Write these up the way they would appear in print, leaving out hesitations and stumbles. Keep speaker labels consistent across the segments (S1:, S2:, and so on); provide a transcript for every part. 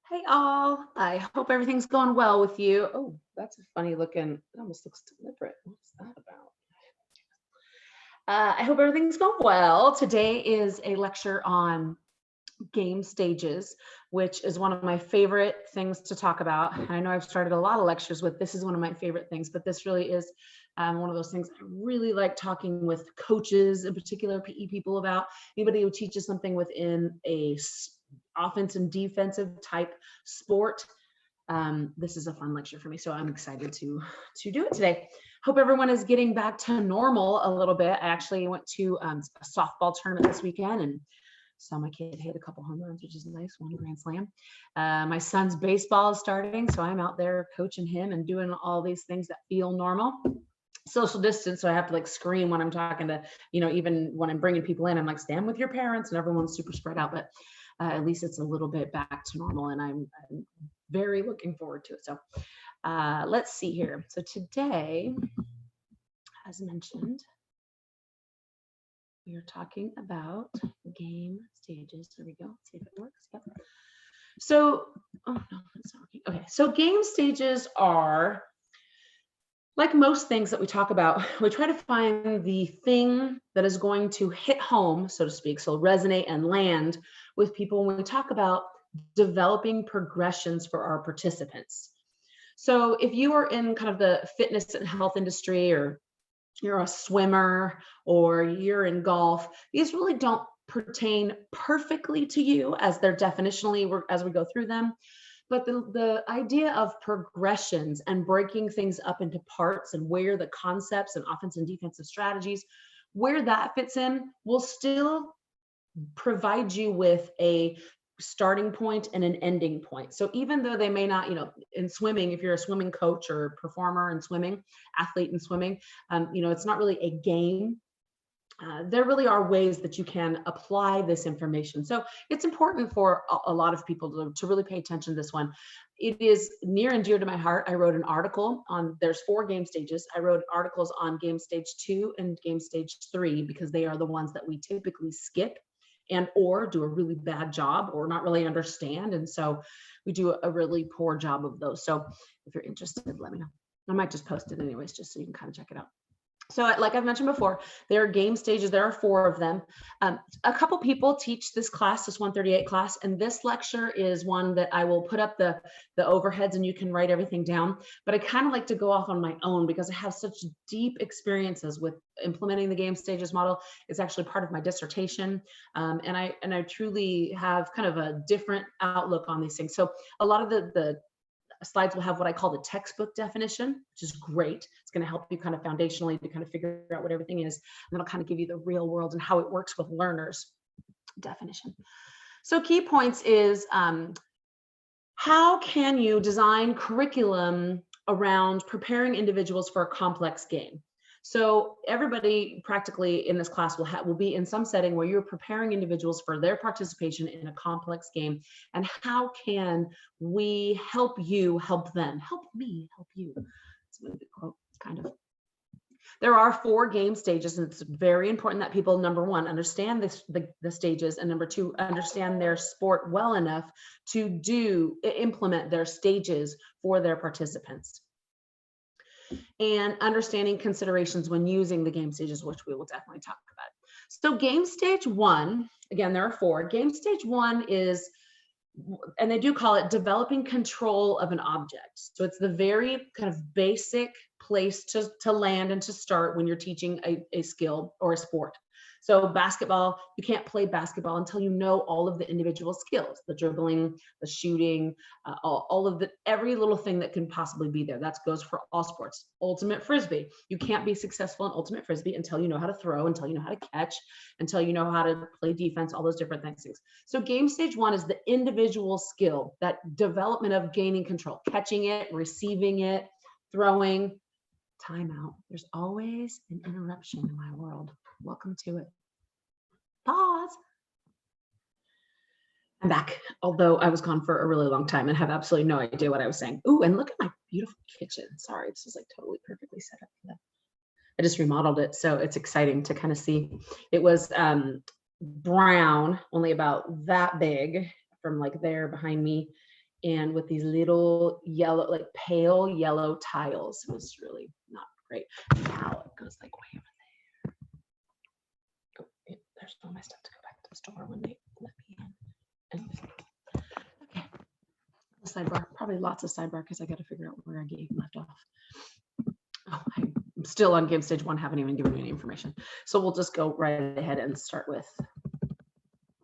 S1: Hey all, I hope everything's going well with you. Oh, that's a funny looking, it almost looks deliberate. What's that about? I hope everything's going well. Today is a lecture on game stages, which is one of my favorite things to talk about. I know I've started a lot of lectures with this is one of my favorite things, but this really is one of those things I really like talking with coaches, in particular PE people about. Anybody who teaches something within offense and defensive type sport. This is a fun lecture for me, so I'm excited to do it today. Hope everyone is getting back to normal a little bit. I actually went to a softball tournament this weekend and saw my kid hit a couple home runs, which is nice, one grand slam. My son's baseball is starting, so I'm out there coaching him and doing all these things that feel normal. Social distance, so I have to like scream when I'm talking to, even when I'm bringing people in, I'm like, stand with your parents, and everyone's super spread out, but at least it's a little bit back to normal, and I'm very looking forward to it. So let's see here. So today, as mentioned, we are talking about game stages. There we go. Let's see if it works. Yep. So, oh no, it's not working. Okay, so game stages are like most things that we talk about. We try to find the thing that is going to hit home, so to speak, so resonate and land with people when we talk about developing progressions for our participants. So if you are in kind of the fitness and health industry, or you're a swimmer, or you're in golf, these really don't pertain perfectly to you as they're definitionally as we go through them. But the idea of progressions and breaking things up into parts, and where the concepts and offense and defensive strategies, where that fits in, will still provide you with a starting point and an ending point. So even though they may not, in swimming, if you're a swimming coach or performer in swimming, athlete in swimming, it's not really a game. There really are ways that you can apply this information. So it's important for a lot of people to really pay attention to this one. It is near and dear to my heart. I wrote an article on, there's 4 game stages. I wrote articles on game stage 2 and game stage 3 because they are the ones that we typically skip and or do a really bad job or not really understand. And so we do a really poor job of those. So if you're interested, let me know. I might just post it anyways, just so you can kind of check it out. So like I've mentioned before, there are game stages. There are 4 of them. A couple people teach this class, this 138 class, and this lecture is one that I will put up the overheads and you can write everything down. But I kind of like to go off on my own because I have such deep experiences with implementing the game stages model. It's actually part of my dissertation. And I truly have kind of a different outlook on these things. So a lot of the slides will have what I call the textbook definition, which is great. It's going to help you kind of foundationally to kind of figure out what everything is. And it'll kind of give you the real world and how it works with learners definition. So key points is how can you design curriculum around preparing individuals for a complex game? So everybody practically in this class will be in some setting where you're preparing individuals for their participation in a complex game. And how can we help you help them? Help me help you. It's a good quote, kind of. There are 4 game stages, and it's very important that people, number 1, understand the stages, and number 2, understand their sport well enough to implement their stages for their participants. And understanding considerations when using the game stages, which we will definitely talk about. So game stage 1, again, there are 4. Game stage 1 is, and they do call it developing control of an object. So it's the very kind of basic place to land and to start when you're teaching a skill or a sport. So basketball, you can't play basketball until you know all of the individual skills, the dribbling, the shooting, all of every little thing that can possibly be there. That goes for all sports. Ultimate Frisbee, you can't be successful in Ultimate Frisbee until you know how to throw, until you know how to catch, until you know how to play defense, all those different things. So game stage 1 is the individual skill, that development of gaining control, catching it, receiving it, throwing. Timeout. There's always an interruption in my world. Welcome to it. Pause. I'm back, although I was gone for a really long time and have absolutely no idea what I was saying. Ooh, and look at my beautiful kitchen. Sorry, this is like totally perfectly set up for that. I just remodeled it, so it's exciting to kind of see. It was brown, only about that big from like there behind me. and with these little yellow, like pale yellow tiles. It was really not great. Now it goes like way over there. Oh, yeah, there's all my stuff to go back to the store when they let me in. Okay, the sidebar, probably lots of sidebar because I got to figure out where I left off. Oh, I'm still on game stage 1, haven't even given you any information. So we'll just go right ahead and start with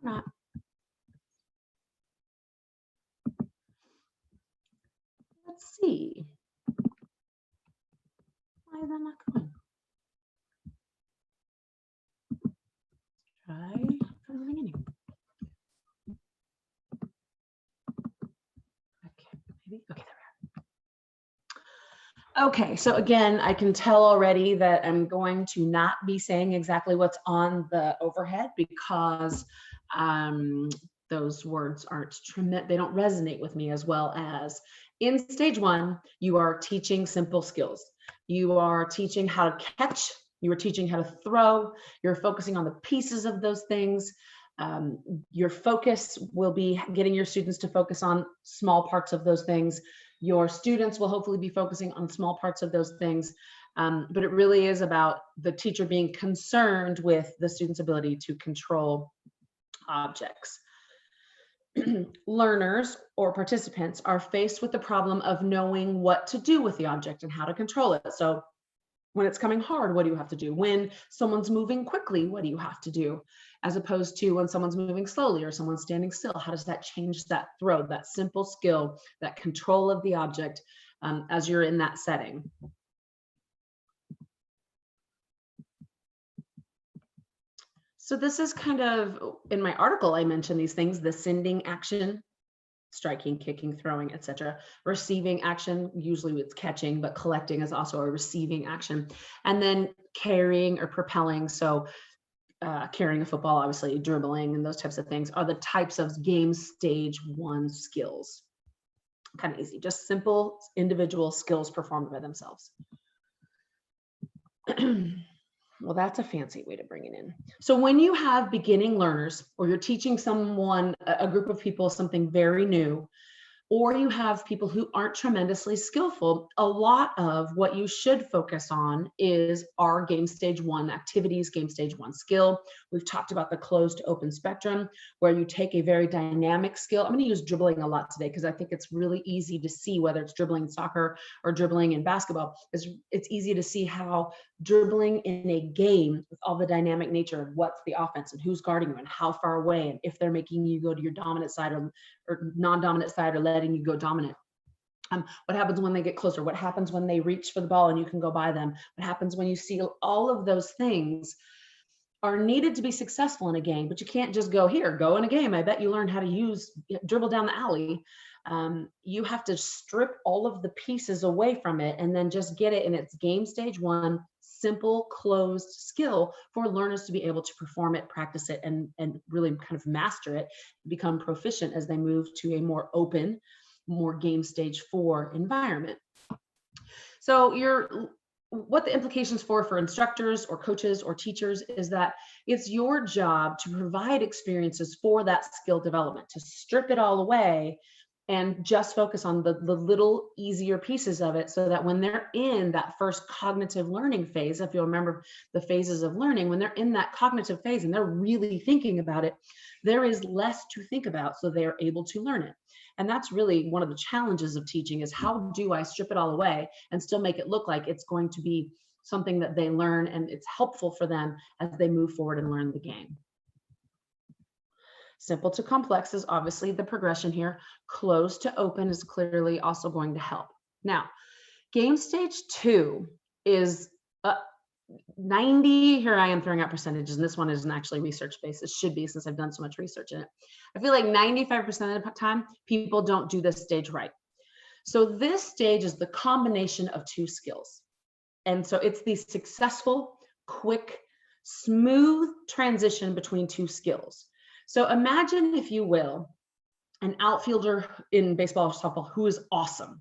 S1: not. Let's see. Why is that not going? Try from the beginning. Okay, maybe. Okay, there we are. Okay, so again, I can tell already that I'm going to not be saying exactly what's on the overhead because those words aren't tremendous. They don't resonate with me as well as in stage 1, you are teaching simple skills. You are teaching how to catch, you are teaching how to throw, you're focusing on the pieces of those things. Your focus will be getting your students to focus on small parts of those things. Your students will hopefully be focusing on small parts of those things. But it really is about the teacher being concerned with the student's ability to control objects. Learners or participants are faced with the problem of knowing what to do with the object and how to control it. So when it's coming hard, what do you have to do? When someone's moving quickly, what do you have to do? As opposed to when someone's moving slowly or someone's standing still, how does that change that throw, that simple skill, that control of the object as you're in that setting? So this is kind of, in my article, I mentioned these things: the sending action, striking, kicking, throwing, etc. Receiving action, usually it's catching, but collecting is also a receiving action. And then carrying or propelling, so carrying a football, obviously dribbling and those types of things are the types of game stage 1 skills. Kind of easy, just simple individual skills performed by themselves. Well, that's a fancy way to bring it in. So when you have beginning learners, or you're teaching someone, a group of people, something very new, or you have people who aren't tremendously skillful, a lot of what you should focus on is our game stage 1 activities, game stage 1 skill. We've talked about the closed to open spectrum, where you take a very dynamic skill. I'm going to use dribbling a lot today because I think it's really easy to see, whether it's dribbling in soccer or dribbling in basketball, it's easy to see how dribbling in a game with all the dynamic nature of what's the offense and who's guarding you and how far away, and if they're making you go to your dominant side or non-dominant side or letting you go dominant. What happens when they get closer? What happens when they reach for the ball and you can go by them? What happens when you see? All of those things are needed to be successful in a game, but you can't just go in a game. I bet you learn how to dribble down the alley. You have to strip all of the pieces away from it and then just get it in its game stage 1 simple closed skill for learners to be able to perform it, practice it, and really kind of master it, become proficient as they move to a more open, more game stage 4 environment. So what the implications for instructors or coaches or teachers is that it's your job to provide experiences for that skill development, to strip it all away and just focus on the little easier pieces of it, so that when they're in that first cognitive learning phase, if you'll remember the phases of learning, when they're in that cognitive phase and they're really thinking about it, there is less to think about, so they're able to learn it. And that's really one of the challenges of teaching, is how do I strip it all away and still make it look like it's going to be something that they learn and it's helpful for them as they move forward and learn the game. Simple to complex is obviously the progression here. Closed to open is clearly also going to help. Now, game stage 2 is 90, here I am throwing out percentages, and this one isn't actually research-based. It should be, since I've done so much research in it. I feel like 95% of the time, people don't do this stage right. So this stage is the combination of 2 skills. And so it's the successful, quick, smooth transition between 2 skills. So imagine, if you will, an outfielder in baseball or softball who is awesome.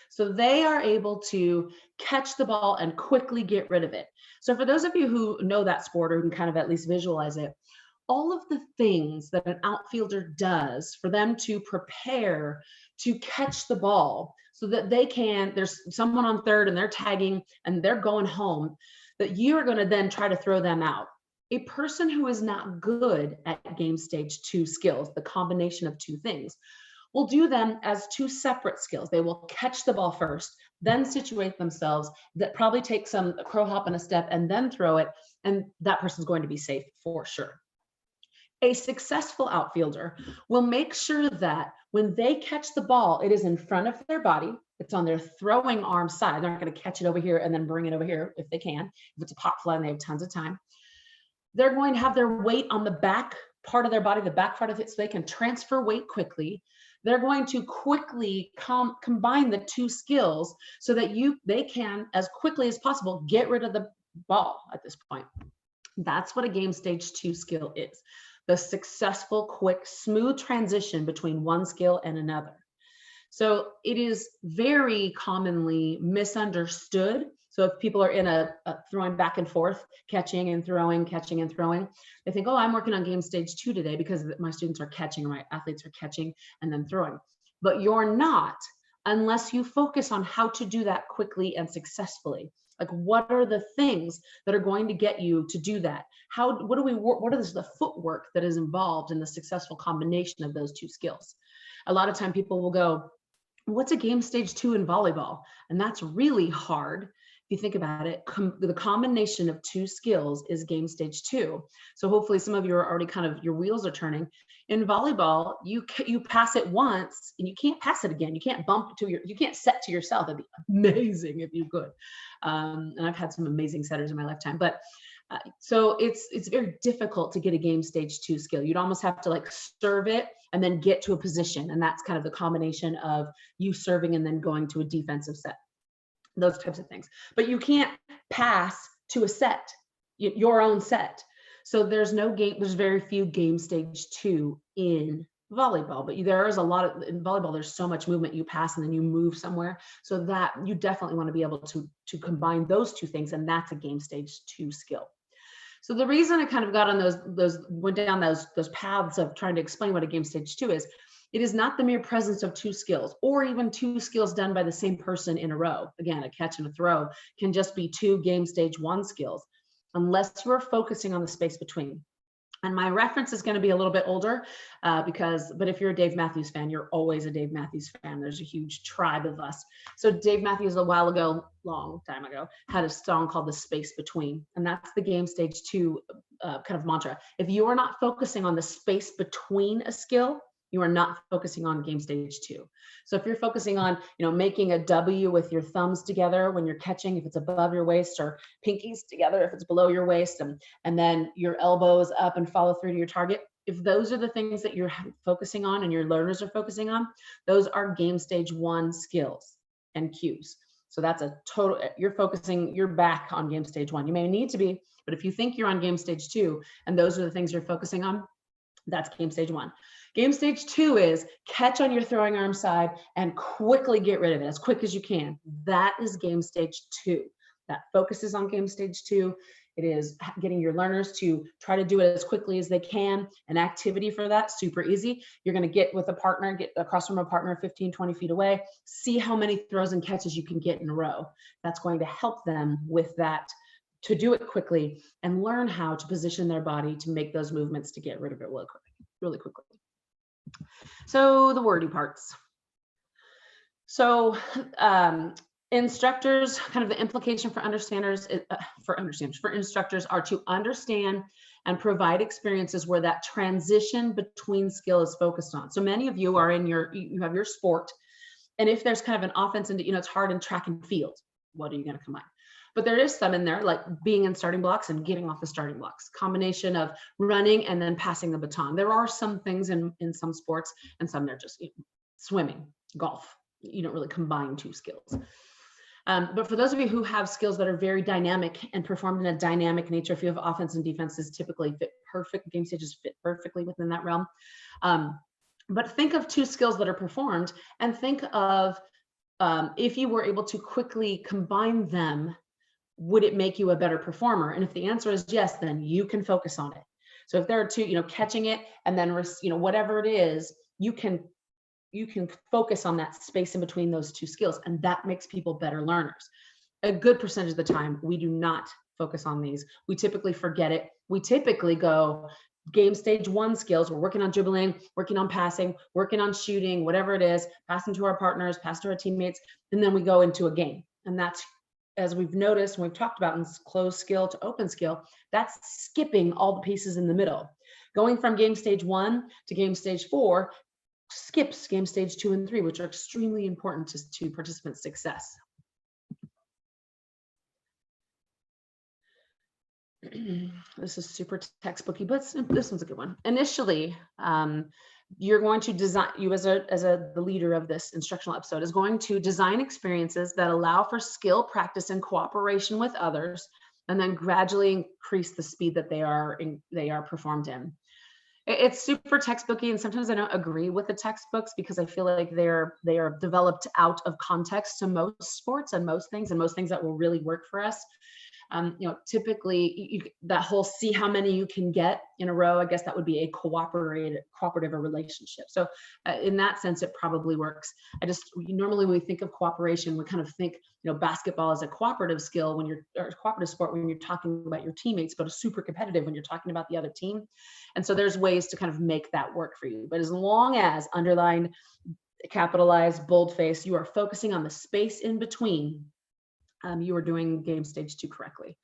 S1: So they are able to catch the ball and quickly get rid of it. So for those of you who know that sport or who can kind of at least visualize it, all of the things that an outfielder does for them to prepare to catch the ball so that they can, there's someone on third and they're tagging and they're going home, that you are going to then try to throw them out. A person who is not good at game stage 2 skills, the combination of two things, will do them as two separate skills. They will catch the ball first, then situate themselves, that probably take some crow hop and a step and then throw it, and that person's going to be safe for sure. A successful outfielder will make sure that when they catch the ball, it is in front of their body. It's on their throwing arm side. They're not going to catch it over here and then bring it over here if they can. If it's a pop fly and they have tons of time, they're going to have their weight on the back part of their body, the back part of it, so they can transfer weight quickly. They're going to quickly combine the two skills so that they can, as quickly as possible, get rid of the ball at this point. That's what a game stage 2 skill is. The successful, quick, smooth transition between one skill and another. So it is very commonly misunderstood. So if people are in a throwing back and forth, catching and throwing, catching and throwing, they think, oh, I'm working on game stage 2 today because my students are catching, my athletes are catching and then throwing. But you're not, unless you focus on how to do that quickly and successfully. Like, what are the things that are going to get you to do that? What is the footwork that is involved in the successful combination of those two skills? A lot of time people will go, what's a game stage 2 in volleyball? And that's really hard. If you think about it, the combination of two skills is game stage 2. So hopefully some of you are already kind of, your wheels are turning. In volleyball, you pass it once and you can't pass it again. You can't you can't set to yourself. That'd be amazing if you could. And I've had some amazing setters in my lifetime, but so it's very difficult to get a game stage 2 skill. You'd almost have to like serve it and then get to a position. And that's kind of the combination of you serving and then going to a defensive set, those types of things. But you can't pass to a set, your own set. So there's very few game stage 2 in volleyball, but there is a lot of, in volleyball, there's so much movement, you pass and then you move somewhere. So that you definitely want to be able to combine those two things. And that's a game stage 2 skill. So the reason I kind of got on went down those paths of trying to explain what a game stage 2 is, it is not the mere presence of two skills or even two skills done by the same person in a row. Again, a catch and a throw can just be two game stage 1 skills, unless you're focusing on the space between. And my reference is going to be a little bit older but if you're a Dave Matthews fan, you're always a Dave Matthews fan. There's a huge tribe of us. So Dave Matthews long time ago, had a song called The Space Between. And that's the game stage 2 kind of mantra. If you are not focusing on the space between a skill, you are not focusing on game stage 2. So if you're focusing on, making a W with your thumbs together when you're catching, if it's above your waist, or pinkies together if it's below your waist, and then your elbows up and follow through to your target, if those are the things that you're focusing on and your learners are focusing on, those are game stage 1 skills and cues. So that's you're back on game stage 1. You may need to be, but if you think you're on game stage 2 and those are the things you're focusing on, that's game stage 1. Game stage 2 is catch on your throwing arm side and quickly get rid of it as quick as you can. That is game stage 2. That focuses on game stage 2. It is getting your learners to try to do it as quickly as they can. An activity for that, super easy. You're going to get with a partner, get across from a partner 15, 20 feet away, see how many throws and catches you can get in a row. That's going to help them with that, to do it quickly and learn how to position their body to make those movements to get rid of it really quickly. So the wordy parts. So instructors, kind of the implication for instructors are to understand and provide experiences where that transition between skill is focused on. So many of you are you have your sport, and if there's kind of an offense and it's hard in track and field, what are you going to combine? But there is some in there, like being in starting blocks and getting off the starting blocks, combination of running and then passing the baton. There are some things in some sports, and some they're just swimming, golf. You don't really combine two skills. But for those of you who have skills that are very dynamic and performed in a dynamic nature, if you have offense and defenses typically game stages fit perfectly within that realm. But think of two skills that are performed and think of if you were able to quickly combine them, would it make you a better performer? And if the answer is yes, then you can focus on it. So if there are two, catching it and then, whatever it is, you can focus on that space in between those two skills, and that makes people better learners. A good percentage of the time, we do not focus on these. We typically forget it. We typically go game stage 1 skills. We're working on dribbling, working on passing, working on shooting, whatever it is, passing to our partners, passing to our teammates, and then we go into a game. And that's, as we've noticed, and we've talked about in closed skill to open skill, that's skipping all the pieces in the middle. Going from game stage 1 to game stage 4 skips game stage 2 and 3, which are extremely important to participant success. This is super textbooky, but this one's a good one. Initially, you're going to design, you as the leader of this instructional episode is going to design experiences that allow for skill, practice, and cooperation with others, and then gradually increase the speed that they are performed in. It's super textbooky, and sometimes I don't agree with the textbooks because I feel like they are developed out of context to most sports and most things that will really work for us. Typically that whole see how many you can get in a row, I guess that would be a cooperative relationship. So in that sense, it probably works. Normally when we think of cooperation, we kind of think, basketball is a cooperative skill or a cooperative sport when you're talking about your teammates, but a super competitive when you're talking about the other team. And so there's ways to kind of make that work for you. But as long as underlined, capitalized, boldface, you are focusing on the space in between, you are doing game stage 2 correctly.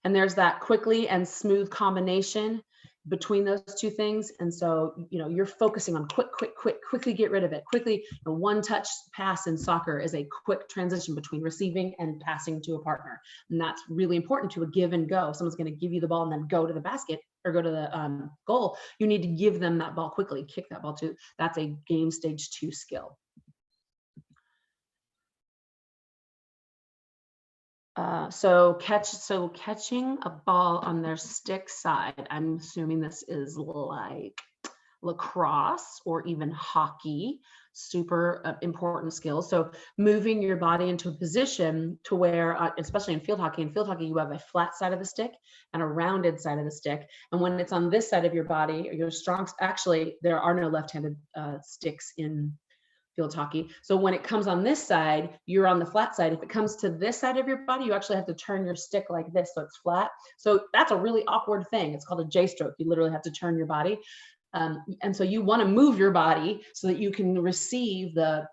S1: And there's that quickly and smooth combination between those two things. And so, you're focusing on quickly get rid of it. Quickly, a one-touch pass in soccer is a quick transition between receiving and passing to a partner. And that's really important to a give and go. If someone's going to give you the ball and then go to the basket or go to the goal, you need to give them that ball quickly, kick that ball too. That's a game stage 2 skill. So catching a ball on their stick side, I'm assuming this is like lacrosse or even hockey, super important skills. So moving your body into a position to where, especially in field hockey, you have a flat side of the stick and a rounded side of the stick. And when it's on this side of your body, your strong, actually, there are no left-handed sticks in field hockey. So when it comes on this side, you're on the flat side. If it comes to this side of your body, you actually have to turn your stick like this so it's flat. So that's a really awkward thing. It's called a J stroke. You literally have to turn your body. And so you want to move your body so that you can receive the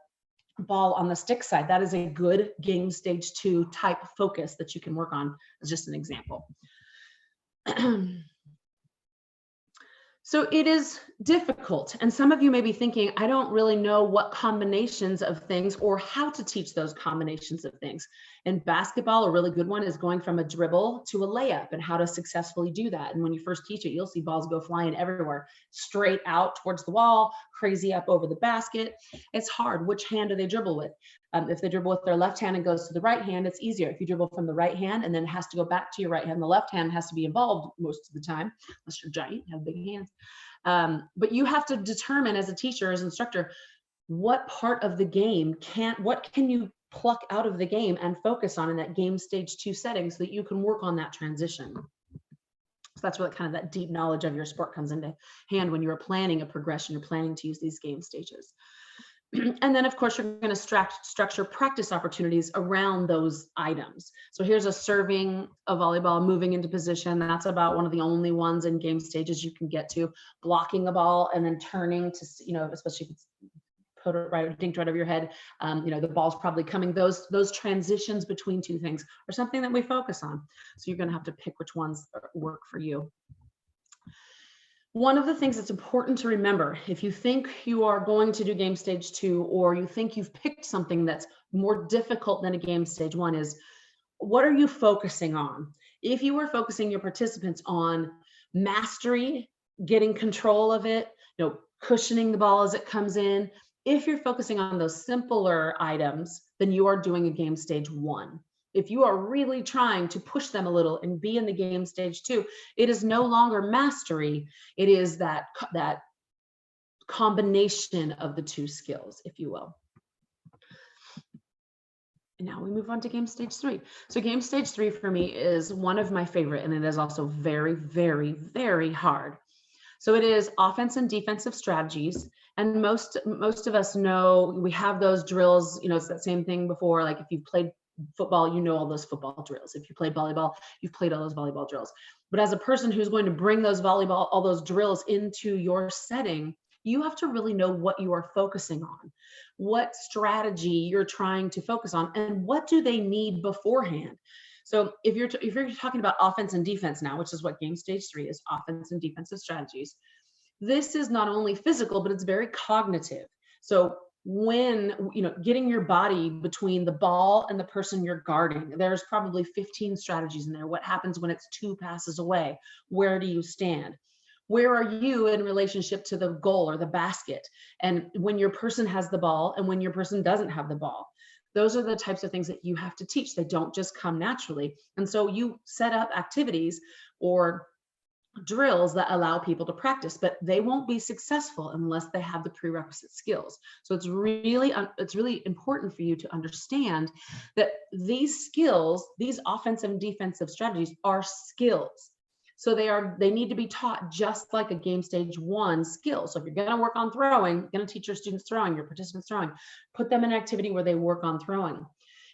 S1: ball on the stick side. That is a good game stage 2 type focus that you can work on, as just an example. So it is difficult. And some of you may be thinking, I don't really know what combinations of things or how to teach those combinations of things. In basketball, a really good one is going from a dribble to a layup and how to successfully do that. And when you first teach it, you'll see balls go flying everywhere, straight out towards the wall, crazy up over the basket. It's hard. Which hand do they dribble with? If they dribble with their left hand and goes to the right hand, it's easier. If you dribble from the right hand and then it has to go back to your right hand, the left hand has to be involved most of the time, unless you're giant, have big hands. But you have to determine as a teacher, as an instructor, what part of the game what can you pluck out of the game and focus on in that game stage 2 setting so that you can work on that transition. So that's where kind of that deep knowledge of your sport comes into hand when you're planning a progression, you're planning to use these game stages. And then, of course, you're going to structure practice opportunities around those items. So here's a serving a volleyball, moving into position. That's about one of the only ones in game stages you can get to. Blocking a ball and then turning to, especially if it's put it right, dinked right over your head. The ball's probably coming. Those transitions between two things are something that we focus on. So you're going to have to pick which ones work for you. One of the things that's important to remember, if you think you are going to do game stage 2, or you think you've picked something that's more difficult than a game stage 1, is what are you focusing on? If you are focusing your participants on mastery, getting control of it, cushioning the ball as it comes in, if you're focusing on those simpler items, then you are doing a game stage 1. If you are really trying to push them a little and be in the game stage 2, it is no longer mastery. It is that combination of the two skills, if you will. And now we move on to game stage 3. So game stage 3 for me is one of my favorite, and it is also very, very, very hard. So it is offense and defensive strategies. And most of us know we have those drills, it's that same thing before. Like if you've played football, you know all those football drills. If you played volleyball, you've played all those volleyball drills. But as a person who's going to bring all those drills into your setting, you have to really know what you are focusing on, what strategy you're trying to focus on, and what do they need beforehand. So if you're talking about offense and defense now, which is what game stage 3 is, offense and defensive strategies, this is not only physical, but it's very cognitive. So when, getting your body between the ball and the person you're guarding, there's probably 15 strategies in there. What happens when it's 2 passes away? Where do you stand? Where are you in relationship to the goal or the basket? And when your person has the ball and when your person doesn't have the ball, those are the types of things that you have to teach. They don't just come naturally. And so you set up activities or drills that allow people to practice, but they won't be successful unless they have the prerequisite skills. So it's really important for you to understand that these skills, these offensive and defensive strategies, are skills. So they need to be taught just like a game stage 1 skill. So if you're going to work on throwing, you're going to teach your students throwing, your participants throwing, put them in an activity where they work on throwing.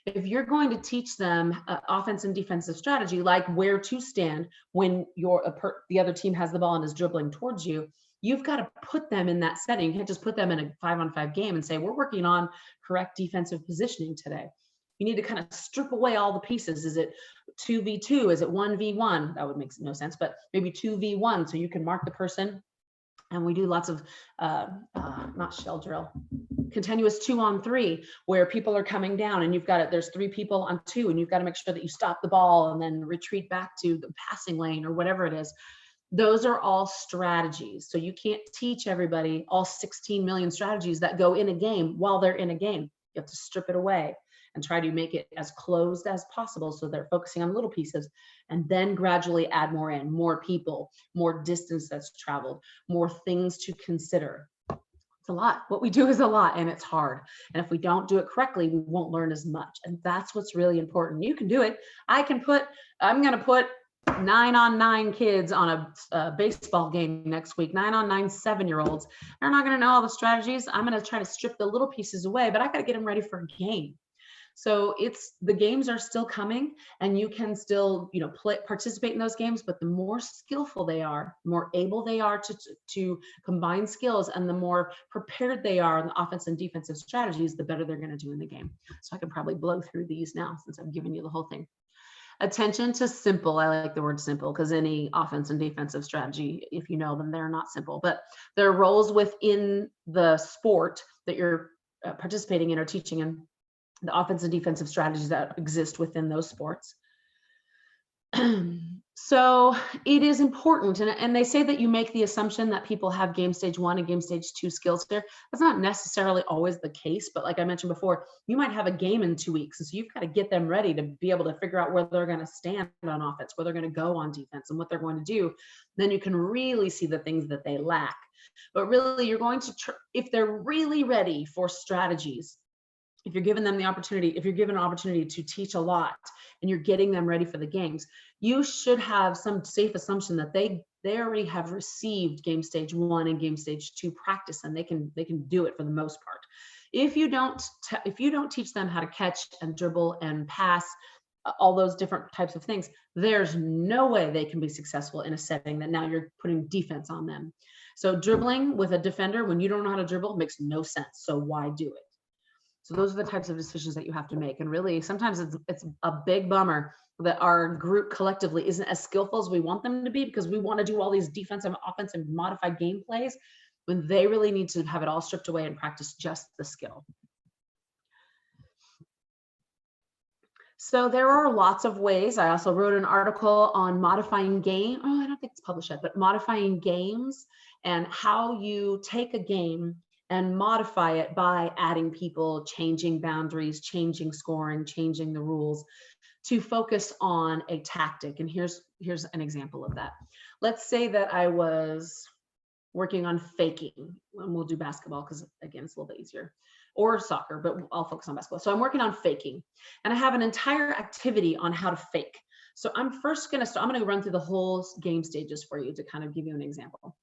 S1: If you're going to teach them offense and defensive strategy, like where to stand when the other team has the ball and is dribbling towards you, you've got to put them in that setting. You can't just put them in a 5-on-5 game and say, we're working on correct defensive positioning today. You need to kind of strip away all the pieces. Is it 2v2? Is it 1v1? That would make no sense, but maybe 2v1, so you can mark the person. And we do lots of, not shell drill, continuous 2-on-3, where people are coming down and there's 3 people on 2, and you've got to make sure that you stop the ball and then retreat back to the passing lane or whatever it is. Those are all strategies. So you can't teach everybody all 16 million strategies that go in a game while they're in a game. You have to strip it away and try to make it as closed as possible so they're focusing on little pieces, and then gradually add more in, more people, more distance that's traveled, more things to consider. It's a lot. What we do is a lot, and it's hard. And if we don't do it correctly, we won't learn as much. And that's what's really important. You can do it. I'm going to put 9-on-9 kids on a baseball game next week, 9-on-9 7-year-olds. They're not going to know all the strategies. I'm going to try to strip the little pieces away, but I got to get them ready for a game. So the games are still coming, and you can still, participate in those games, but the more skillful they are, the more able they are to combine skills, and the more prepared they are in the offense and defensive strategies, the better they're going to do in the game. So I can probably blow through these now since I've given you the whole thing. Attention to simple. I like the word simple because any offense and defensive strategy, if you know them, they're not simple, but they're roles within the sport that you're participating in or teaching in, the offensive and defensive strategies that exist within those sports. So it is important, and they say that you make the assumption that people have game stage 1 and game stage 2 skills there. That's not necessarily always the case, but like I mentioned before, you might have a game in 2 weeks, and so you've got to get them ready to be able to figure out where they're going to stand on offense, where they're going to go on defense, and what they're going to do. Then you can really see the things that they lack. But really, you're going to, if they're really ready for strategies, if you're given them the opportunity, if you're given an opportunity to teach a lot and you're getting them ready for the games, you should have some safe assumption that they already have received game stage 1 and game stage 2 practice, and they can do it for the most part. If you don't teach them how to catch and dribble and pass, all those different types of things, there's no way they can be successful in a setting that now you're putting defense on them. So dribbling with a defender when you don't know how to dribble makes no sense. So why do it? So those are the types of decisions that you have to make. And really, sometimes it's a big bummer that our group collectively isn't as skillful as we want them to be, because we want to do all these defensive, offensive, modified game plays when they really need to have it all stripped away and practice just the skill. So there are lots of ways. I also wrote an article on modifying game. Oh, I don't think it's published yet, but modifying games and how you take a game and modify it by adding people, changing boundaries, changing scoring, changing the rules to focus on a tactic. And here's an example of that. Let's say that I was working on faking. And we'll do basketball because, again, it's a little bit easier, or soccer, but I'll focus on basketball. So I'm working on faking, and I have an entire activity on how to fake. So I'm going to run through the whole game stages for you to kind of give you an example.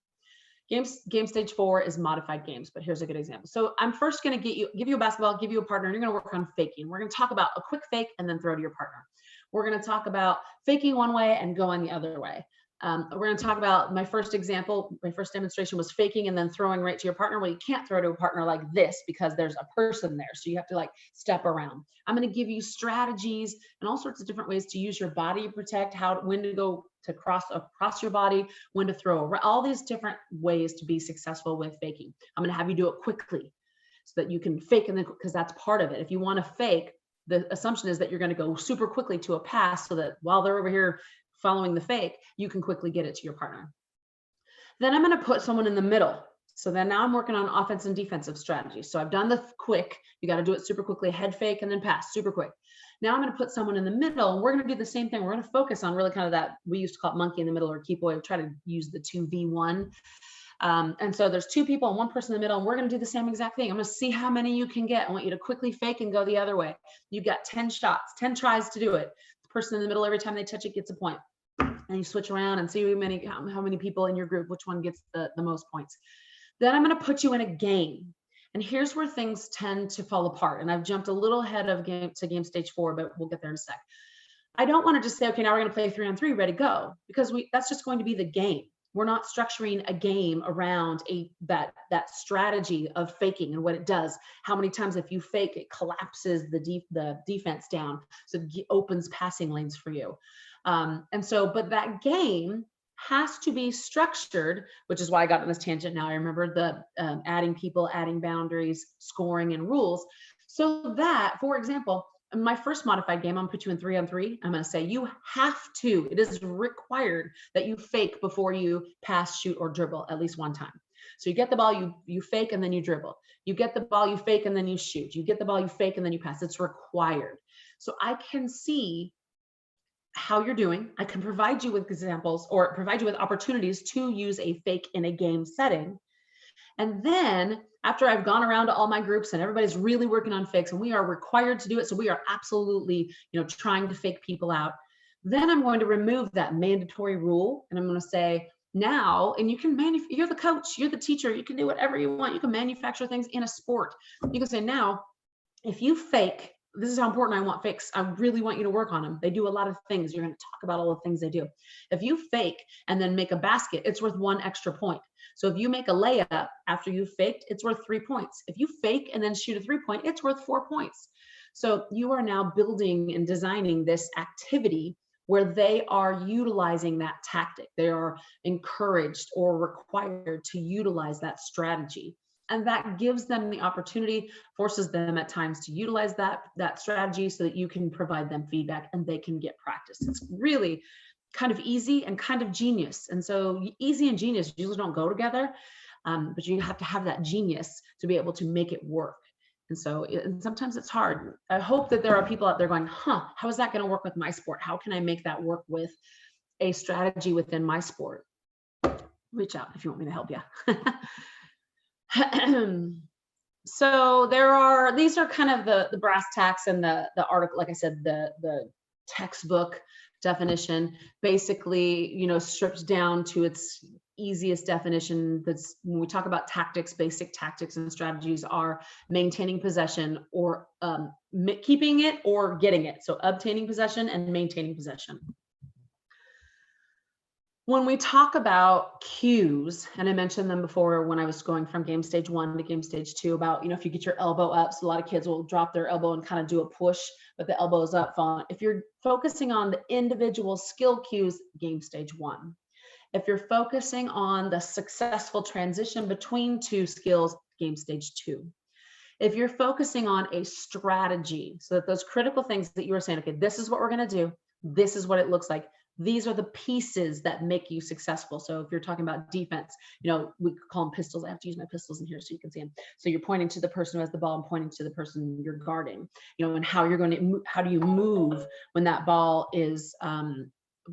S1: Game stage 4 is modified games, but here's a good example. So I'm first going to give you a basketball, give you a partner, and you're going to work on faking. We're going to talk about a quick fake and then throw to your partner. We're going to talk about faking one way and going the other way. We're going to talk about my first example. My first demonstration was faking and then throwing right to your partner. Well, you can't throw to a partner like this because there's a person there. So you have to like step around. I'm going to give you strategies and all sorts of different ways to use your body to protect, when to go to cross across your body, when to throw, all these different ways to be successful with faking. I'm going to have you do it quickly so that you can fake, and then, because that's part of it. If you want to fake, the assumption is that you're going to go super quickly to a pass so that while they're over here following the fake, you can quickly get it to your partner. Then I'm going to put someone in the middle. So then now I'm working on offense and defensive strategies. So I've done the quick, you got to do it super quickly, head fake and then pass super quick. Now I'm going to put someone in the middle, and we're going to do the same thing. We're going to focus on really kind of that, we used to call it monkey in the middle or keep away. We try to use the 2v1. And so there's two people and one person in the middle, and we're going to do the same exact thing. I'm going to see how many you can get. I want you to quickly fake and go the other way. You've got 10 shots, 10 tries to do it. The person in the middle, every time they touch it, gets a point. And you switch around and see how many people in your group, which one gets the most points. Then I'm going to put you in a game. And here's where things tend to fall apart. And I've jumped a little ahead of game stage 4, but we'll get there in a sec. I don't want to just say, okay, now we're going to play 3-on-3, ready, go, because that's just going to be the game. We're not structuring a game around that strategy of faking and what it does. How many times if you fake, it collapses the defense down, so it opens passing lanes for you. But that game has to be structured, which is why I got on this tangent. Now I remember the adding people, adding boundaries, scoring, and rules. So that, for example, in my first modified game, I'm gonna put you in 3-on-3. I'm gonna say you have to, it is required that you fake before you pass, shoot, or dribble at least one time. So you get the ball, you fake, and then you dribble. You get the ball, you fake, and then you shoot. You get the ball, you fake, and then you pass. It's required. So I can see how you're doing. I can provide you with examples or provide you with opportunities to use a fake in a game setting. And then after I've gone around to all my groups and everybody's really working on fakes and we are required to do it, so we are absolutely, trying to fake people out, then I'm going to remove that mandatory rule and I'm going to say, now, and you can you're the coach, you're the teacher, you can do whatever you want. You can manufacture things in a sport. You can say, now, if you fake, this is how important I want fakes. I really want you to work on them. They do a lot of things. You're going to talk about all the things they do. If you fake and then make a basket, it's worth 1 extra point. So if you make a layup after you faked, it's worth 3 points. If you fake and then shoot a 3-point, it's worth 4 points. So you are now building and designing this activity where they are utilizing that tactic. They are encouraged or required to utilize that strategy. And that gives them the opportunity, forces them at times to utilize that strategy so that you can provide them feedback and they can get practice. It's really kind of easy and kind of genius. And so easy and genius usually don't go together, but you have to have that genius to be able to make it work. And so sometimes it's hard. I hope that there are people out there going, how is that going to work with my sport? How can I make that work with a strategy within my sport? Reach out if you want me to help you. So these are kind of the brass tacks and the article, like I said, the textbook definition basically, strips down to its easiest definition. That's when we talk about tactics, basic tactics and strategies are maintaining possession or keeping it or getting it. So obtaining possession and maintaining possession. When we talk about cues, and I mentioned them before when I was going from game stage 1 to game stage 2 about, if you get your elbow up, so a lot of kids will drop their elbow and kind of do a push, but the elbow is up, falling. If you're focusing on the individual skill cues, game stage 1. If you're focusing on the successful transition between 2 skills, game stage 2. If you're focusing on a strategy, so that those critical things that you were saying, okay, this is what we're going to do. This is what it looks like. These are the pieces that make you successful. So if you're talking about defense, we call them pistols. I have to use my pistols in here so you can see them. So you're pointing to the person who has the ball and pointing to the person you're guarding, and how you're going to, how do you move when that ball is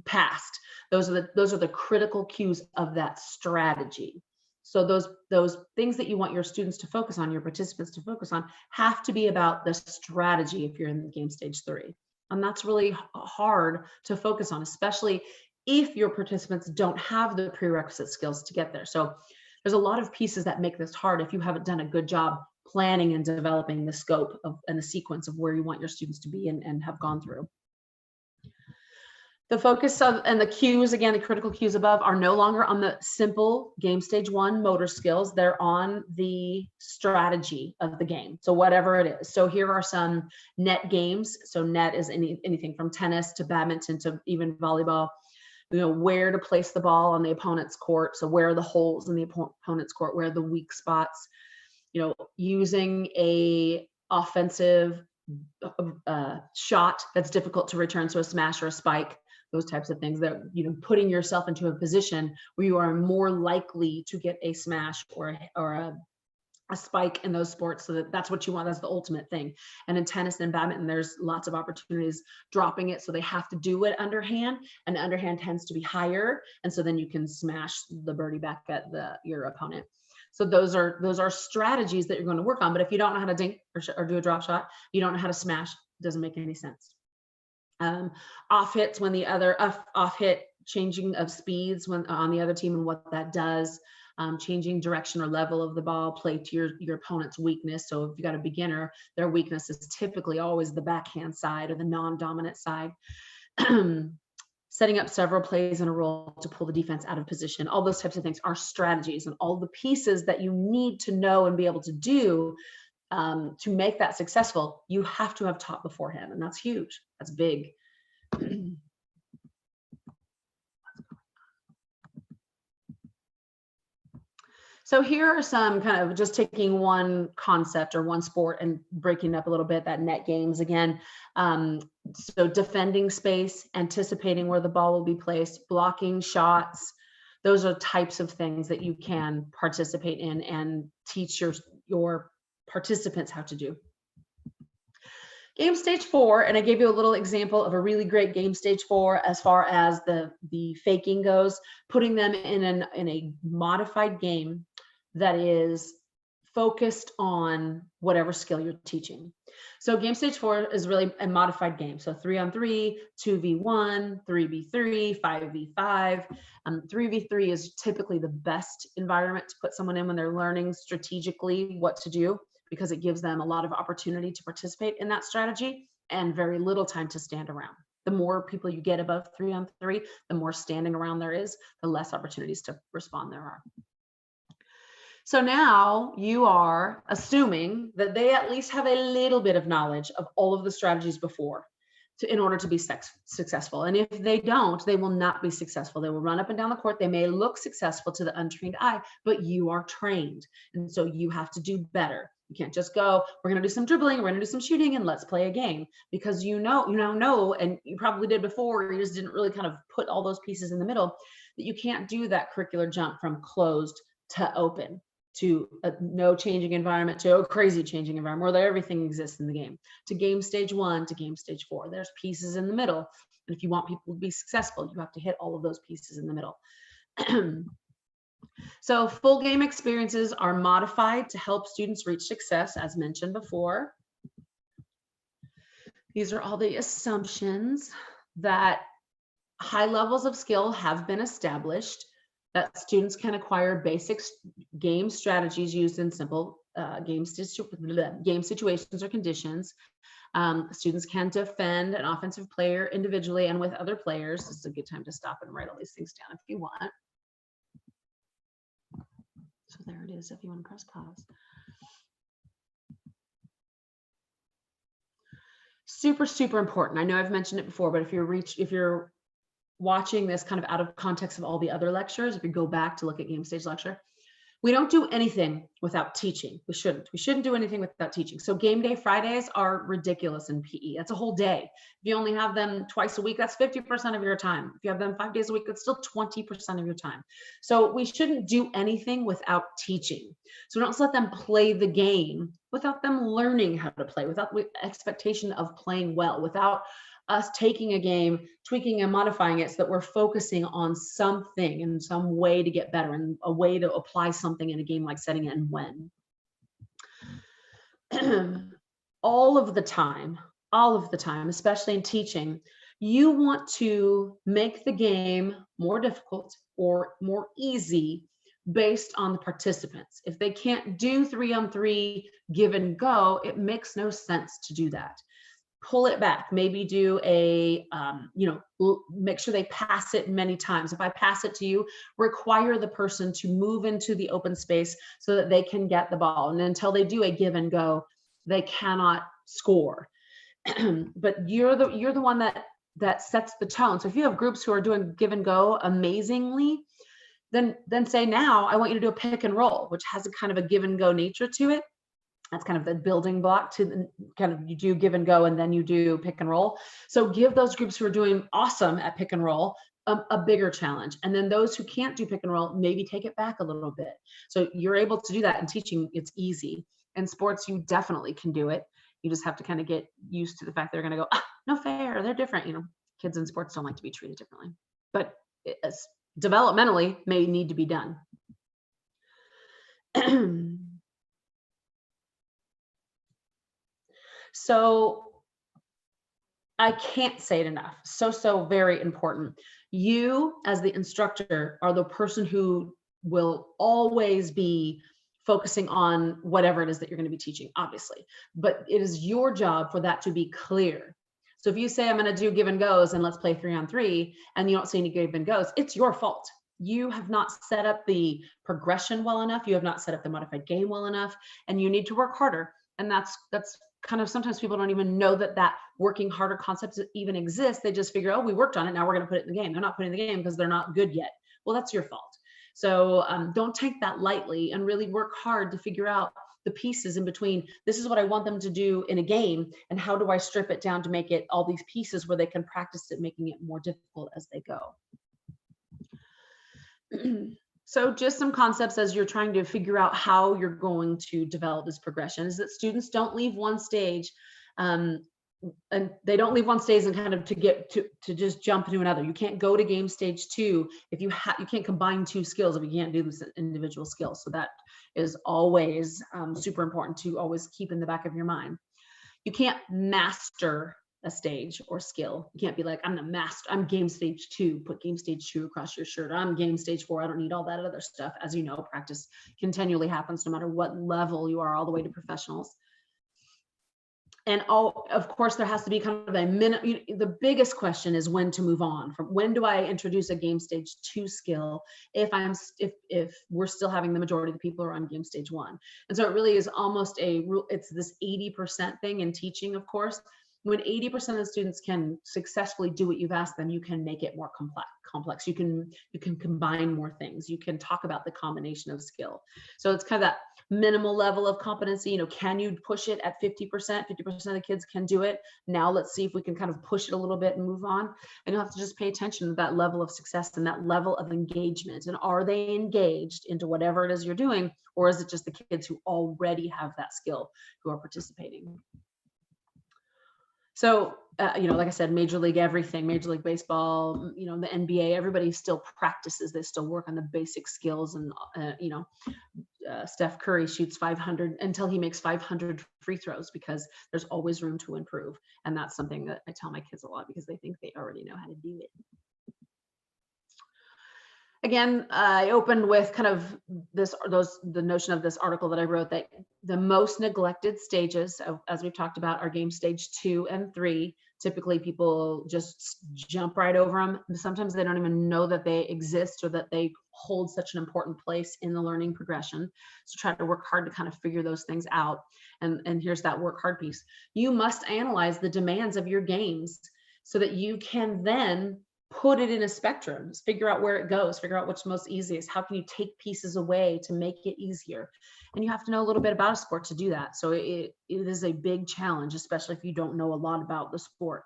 S1: passed? Those are the critical cues of that strategy. So those things that you want your students to focus on, your participants to focus on, have to be about the strategy if you're in game stage 3. And that's really hard to focus on, especially if your participants don't have the prerequisite skills to get there. So there's a lot of pieces that make this hard if you haven't done a good job planning and developing the scope of and the sequence of where you want your students to be and have gone through. The focus of and the cues, again, the critical cues above are no longer on the simple game stage 1 motor skills. They're on the strategy of the game. So whatever it is. So here are some net games. So net is anything from tennis to badminton to even volleyball. You know, where to place the ball on the opponent's court. So where are the holes in the opponent's court? Where are the weak spots? You know, using a offensive shot that's difficult to return, so a smash or a spike. Those types of things that, you know, putting yourself into a position where you are more likely to get a smash or a spike in those sports, so that's what you want. That's the ultimate thing. And in tennis and badminton, there's lots of opportunities dropping it, so they have to do it underhand, and underhand tends to be higher, and so then you can smash the birdie back at your opponent. So those are strategies that you're going to work on. But if you don't know how to dink or do a drop shot, you don't know how to smash, it doesn't make any sense. Off hits, when the other off hit, changing of speeds when on the other team and what that does, changing direction or level of the ball, play to your opponent's weakness. So if you got a beginner, their weakness is typically always the backhand side or the non-dominant side. Setting up several plays in a row to pull the defense out of position. All those types of things are strategies, and all the pieces that you need to know and be able to do to make that successful, you have to have taught beforehand, and that's huge. That's big. So here are some kind of just taking one concept or one sport and breaking it up a little bit, that net games again. So defending space, anticipating where the ball will be placed, blocking shots. Those are types of things that you can participate in and teach your participants how to do. Game stage 4, and I gave you a little example of a really great game stage 4 as far as the faking goes, putting them in a modified game that is focused on whatever skill you're teaching. So game stage 4 is really a modified game. So 3-on-3, 2v1, 3v3, 5v5. 3v3 is typically the best environment to put someone in when they're learning strategically what to do, because it gives them a lot of opportunity to participate in that strategy and very little time to stand around. The more people you get above 3-on-3, the more standing around there is, the less opportunities to respond there are. So now you are assuming that they at least have a little bit of knowledge of all of the strategies before in order to be successful. And if they don't, they will not be successful. They will run up and down the court. They may look successful to the untrained eye, but you are trained. And so you have to do better. You can't just go, we're going to do some dribbling, we're going to do some shooting, and let's play a game. Because you now know, and you probably did before, you just didn't really kind of put all those pieces in the middle, that you can't do that curricular jump from closed to open, to a no changing environment, to a crazy changing environment where everything exists in the game, to game stage 1 to game stage 4. There's pieces in the middle. And if you want people to be successful, you have to hit all of those pieces in the middle. So full game experiences are modified to help students reach success, as mentioned before. These are all the assumptions that high levels of skill have been established, that students can acquire basic game strategies used in simple game situations or conditions. Students can defend an offensive player individually and with other players. This is a good time to stop and write all these things down if you want. So there it is, if you want to press pause. Super, super important. I know I've mentioned it before, but if you're watching this kind of out of context of all the other lectures, if you go back to look at game stage lecture, we don't do anything without teaching. We shouldn't do anything without teaching. So game day Fridays are ridiculous in PE. That's a whole day. If you only have them twice a week, that's 50% of your time. If you have them 5 days a week, that's still 20% of your time. So we shouldn't do anything without teaching. So don't let them play the game without them learning how to play, without the expectation of playing well, without us taking a game, tweaking and modifying it so that we're focusing on something and some way to get better and a way to apply something in a game like setting and when. all of the time, especially in teaching, you want to make the game more difficult or more easy based on the participants. If they can't do 3-on-3 give and go, it makes no sense to do that. Pull it back, maybe do a, make sure they pass it many times. If I pass it to you, require the person to move into the open space so that they can get the ball. And until they do a give and go, they cannot score. But you're the one that sets the tone. So if you have groups who are doing give and go amazingly, then say, now I want you to do a pick and roll, which has a kind of a give and go nature to it. That's kind of the building block to the kind of, you do give and go and then you do pick and roll. So give those groups who are doing awesome at pick and roll a bigger challenge. And then those who can't do pick and roll, maybe take it back a little bit. So you're able to do that. In teaching, it's easy. In sports, you definitely can do it. You just have to kind of get used to the fact they're going to go, no fair, they're different. Kids in sports don't like to be treated differently, but it's developmentally may need to be done. So I can't say it enough. So very important. You as the instructor are the person who will always be focusing on whatever it is that you're going to be teaching, obviously, but it is your job for that to be clear. So if you say, I'm going to do give and goes and let's play 3-on-3, and you don't see any give and goes, it's your fault. You have not set up the progression well enough. You have not set up the modified game well enough, and you need to work harder. And that's kind of, sometimes people don't even know that working harder concept even exists. They just figure, oh, we worked on it, now we're going to put it in the game. They're not putting it in the game because they're not good yet. Well, that's your fault. So don't take that lightly and really work hard to figure out the pieces in between. This is what I want them to do in a game, and how do I strip it down to make it all these pieces where they can practice it, making it more difficult as they go. So just some concepts as you're trying to figure out how you're going to develop this progression is that students don't leave one stage and they don't leave one stage and kind of to just jump into another. You can't go to game stage 2 if you can't combine 2 skills if you can't do this individual skills. So that is always super important to always keep in the back of your mind. You can't master a stage or skill. You can't be like, I'm game stage 2, put game stage 2 across your shirt. I'm game stage 4. I don't need all that other stuff. As you know, practice continually happens no matter what level you are, all the way to professionals. And of course, there has to be kind of a minute. The biggest question is when to move on. From when do I introduce a game stage 2 skill if we're still having the majority of the people are on game stage 1. And so it really is almost it's this 80% thing in teaching, of course. When 80% of the students can successfully do what you've asked them, you can make it more complex. You can combine more things. You can talk about the combination of skill. So it's kind of that minimal level of competency. Can you push it at 50%? 50% of the kids can do it. Now let's see if we can kind of push it a little bit and move on. And you'll have to just pay attention to that level of success and that level of engagement. And are they engaged into whatever it is you're doing, or is it just the kids who already have that skill who are participating? So, like I said, Major League everything, Major League Baseball, the NBA, everybody still practices. They still work on the basic skills. And, Steph Curry shoots 500 until he makes 500 free throws, because there's always room to improve. And that's something that I tell my kids a lot, because they think they already know how to do it. Again, I opened with kind of the notion of this article that I wrote, that the most neglected stages, as we've talked about, are game stage 2 and 3. Typically, people just jump right over them. Sometimes they don't even know that they exist or that they hold such an important place in the learning progression. So try to work hard to kind of figure those things out. And here's that work hard piece. You must analyze the demands of your games so that you can then put it in a spectrum, figure out where it goes, figure out what's most easiest. How can you take pieces away to make it easier? And you have to know a little bit about a sport to do that. So it is a big challenge, especially if you don't know a lot about the sport.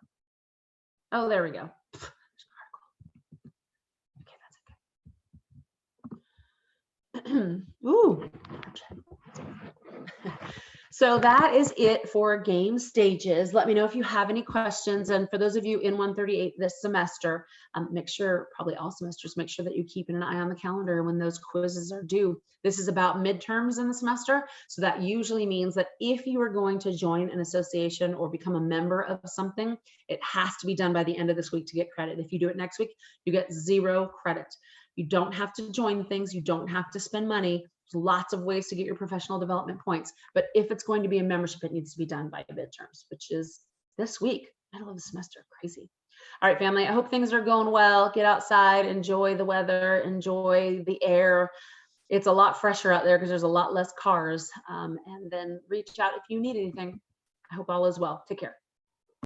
S1: Oh, there we go. Okay, that's okay. Ooh. So that is it for game stages. Let me know if you have any questions. And for those of you in 138 this semester, make sure, probably all semesters, make sure that you keep an eye on the calendar when those quizzes are due. This is about midterms in the semester. So that usually means that if you are going to join an association or become a member of something, it has to be done by the end of this week to get credit. If you do it next week, you get 0 credit. You don't have to join things. You don't have to spend money. There's lots of ways to get your professional development points. But if it's going to be a membership, it needs to be done by midterms, which is this week, middle of the semester. Crazy. All right, family, I hope things are going well. Get outside, enjoy the weather, enjoy the air. It's a lot fresher out there because there's a lot less cars. And then reach out if you need anything. I hope all is well. Take care.